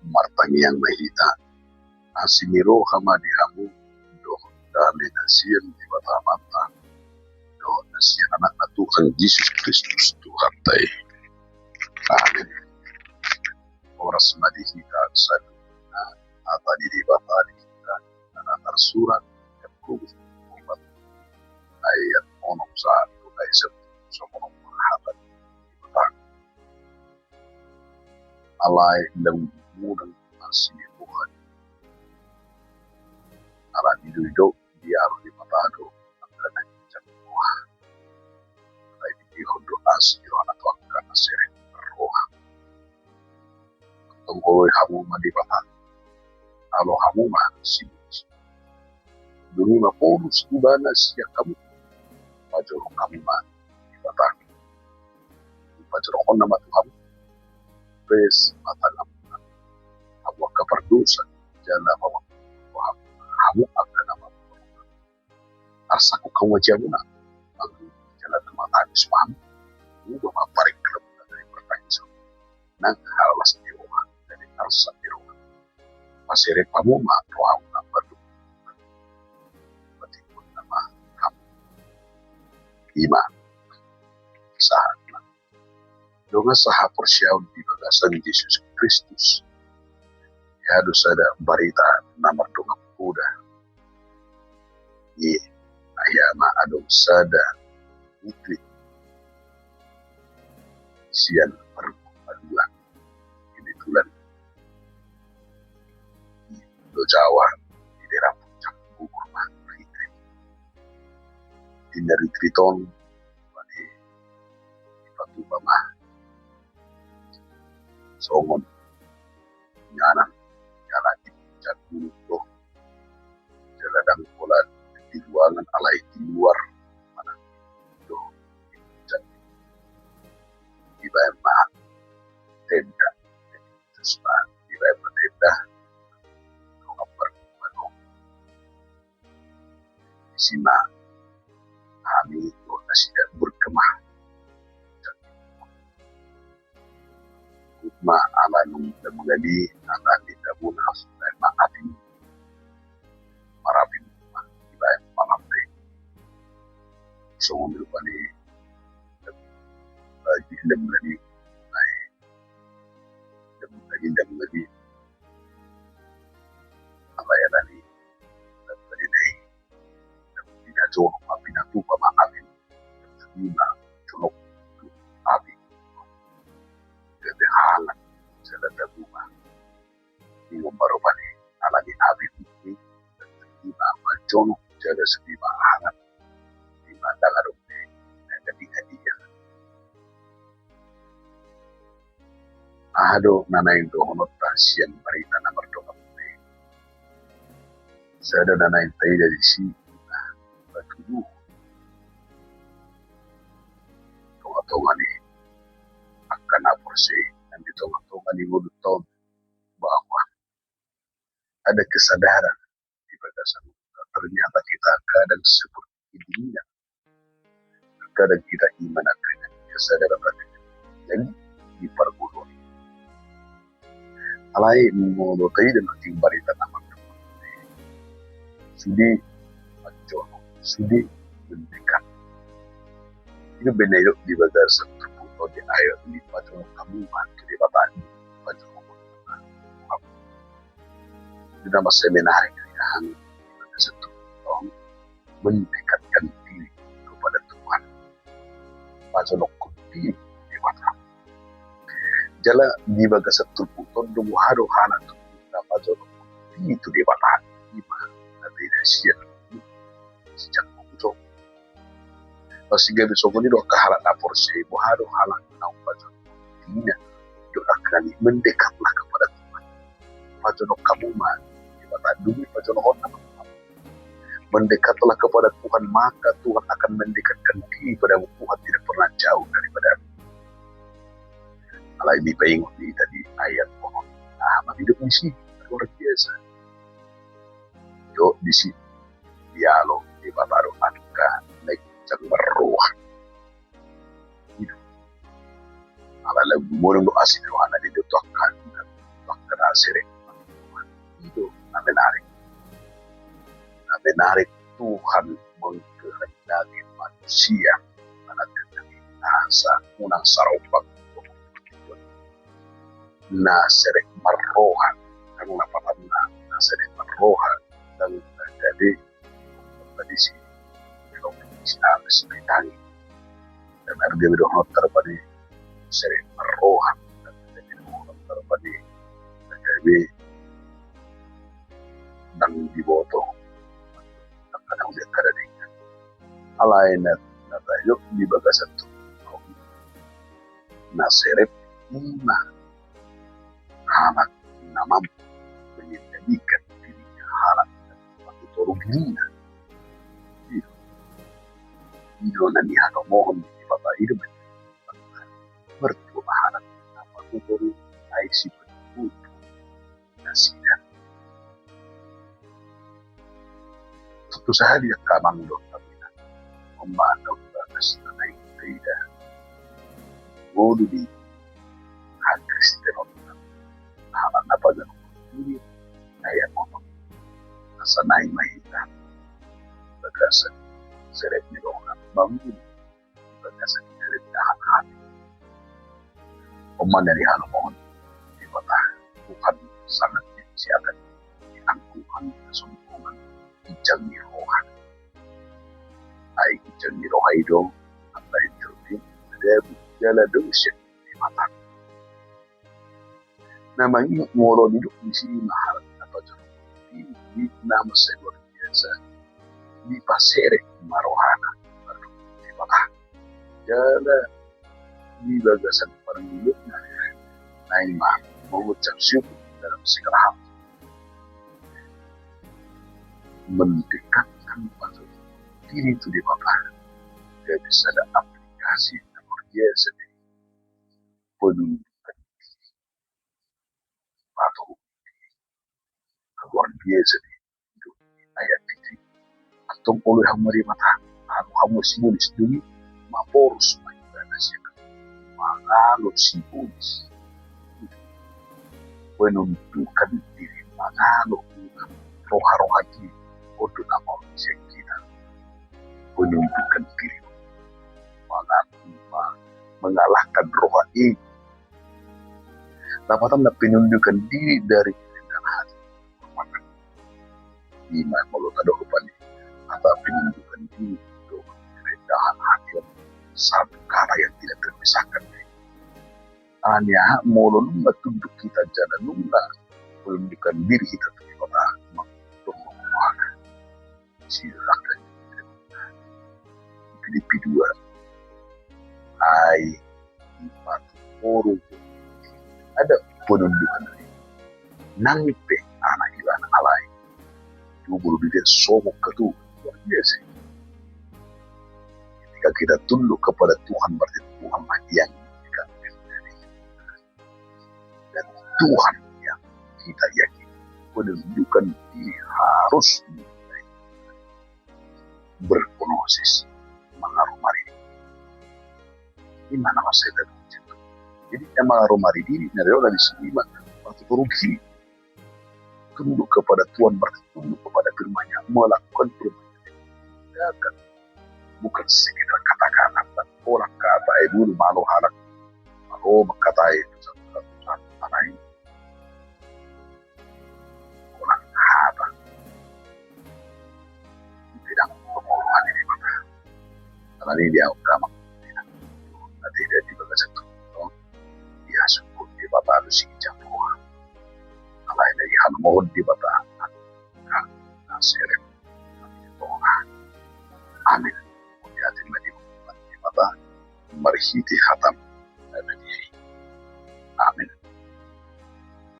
martangian mahita asimiro hamadi hamu do dami nasian di mata do nasian anak Tuhan Yesus Kristus Tuhan tai. Amin. Oras madihita sadu ata di batari kita anak surat Yakub ayat onom satu ayat sepuluh mahabat alai lemudang masih Tuhan ala dido dia di matado akan jatuh alai di hondo asli anak akan sering roh tongoloi hamu madi batan alo hamu masih dulu mapurus ibana siap kamu pajoro kamu di batan pajoro kona matu kamu pes matang abu kapardusa jala bawa hamu akan nama arsaku kamu jamuna aku jala tematan ismam udah paparik klub dari pertanyaan nang halas di rumah dari arsa di rumah masire kamu mah roh number berarti nama kamu iman saat dengan saha persyaun di bagasan Yesus Kristus ya dosa ada barita nomor dua kuda ye ayama adong sada ikli sian perbuatan ini tulan do Jawa di daerah puncak Bogor mah retreat di retreaton di Batu Bama songon nyanan jalan di puncak gunung jalan pola di ruangan alai di luar mana itu di puncak di bawah tenda sesuatu di bawah tenda nomor di sini kami tidak berkemah ma alanung da magali alani da munaf da ma'atin marabin ibayan malamday so umil bani jilem lagi ay jilem lagi alayalani da baliday da pinajo mapinatu pa ma'atin da chunok abi kebehalan selada bunga ingin barubani alani abi ini dan tiba majono jaga sekiba hangat di mandang adukne dan ketika dia ahado nanain dohonot tasian berita nomor doa sada nanain tay dari si batu tonga ni akan aporsi dan ditolak-tolak di mulut tahun bahwa ada kesadaran di bagasan ternyata kita kadang seperti dirinya kadang kita iman akan kesadaran jadi diperboleh alai mengodotai dan timbarita nama sudi majono sudi mendekat ini benar di bagasan di ayo di patung kamu bantu di bapak patung di nama seminar yang satu tahun mendekatkan diri kepada Tuhan patung kunti di bapak jala di bagasan terputon dulu haru hana tu patung kunti itu di bapak lima nanti sia sejak itu sehingga besok ini doa kehalat lapor saya buharu halang nau baca tidak doa kali mendekatlah kepada Tuhan pajono kamu mah kita dulu pajono orang mendekatlah kepada Tuhan maka Tuhan akan mendekatkan diri pada Tuhan tidak pernah jauh daripada alai di pengung di tadi ayat pohon hidup di sini luar biasa yo di sini dialog di babaru adka naik berruah itu ala lagu morong do asli rohana di doakan bahkan sirik itu na menarik Tuhan mengkehendaki manusia pada nasa unang sarupag na sirik marohan ang napatan na sirik marohan dan jadi tadi si Islam sekitarnya dan harga bidoh terpadi sirik marohan dan jadi terpadi jadi nang diboto kadang dia kadang alain na tayo di bagasan to na sirik na anak na mampu menjadikan dirinya halal atau turunnya itu nanti atau mohon di bapak hidup mertua halal apa turun aisi berbuat nasihat tentu saja dia kamang dokter memandang batas naik tidak mau di hak Kristen halal apa dan ini saya ngomong asa naik mahita bagasan seret nilongan bangun bagasan seret dahan oman dari hal mohon di kota Tuhan sangat disiapkan diangkuhan kesombongan ijang nirohan ay ijang niroha itu apa itu ada jala dosen di mata namanya ngoro hidup di sini mahal apa jadi di nama saya luar biasa di pasere marohana di bawah jala di bagasan perhidupnya naik mah mengucap syukur dalam segala hal mendekatkan pada diri itu di bawah dia bisa ada aplikasi yang luar biasa penunjukan atau luar biasa itu ayat itu atau oleh hamari mata aku kamu simulis dulu maporus maibadasya mengalut simulis menunjukkan diri mengalut roha-roha diri untuk nama manusia kita menunjukkan diri mengalahkan roha ini dapatan penunjukkan diri dari kerendahan hati iman mulut ada upani atau penunjukan diri untuk kerendahan hati satu kata yang tidak terpisahkan hanya mulut tunduk kita jalan nunggu menunjukkan diri kita di kota mengumpulkan silakan Filipi 2 ayat 40 ada penunjukan nangpe anak ilan alai dulu dia somok ketu luar biasa ketika kita tunduk kepada Tuhan berarti Tuhan yang dan Tuhan yang kita yakini menunjukkan diri harus berproses mengaruh mari di mana masa itu jadi yang mengaruh mari diri dari sini waktu korupsi tunduk kepada Tuhan berarti tunduk kepada firman-Nya melakukan firman-Nya bukan sekedar kata-kata dan orang kata ibu malu halak malu berkata itu satu lain orang kata tidak pemuluhan ini maka karena ini dia utama nanti dia di bagian satu dia syukur di bapak harus hijau lain dari hal mohon di bapak nasirem amin. Hati di bapak merhiti hatam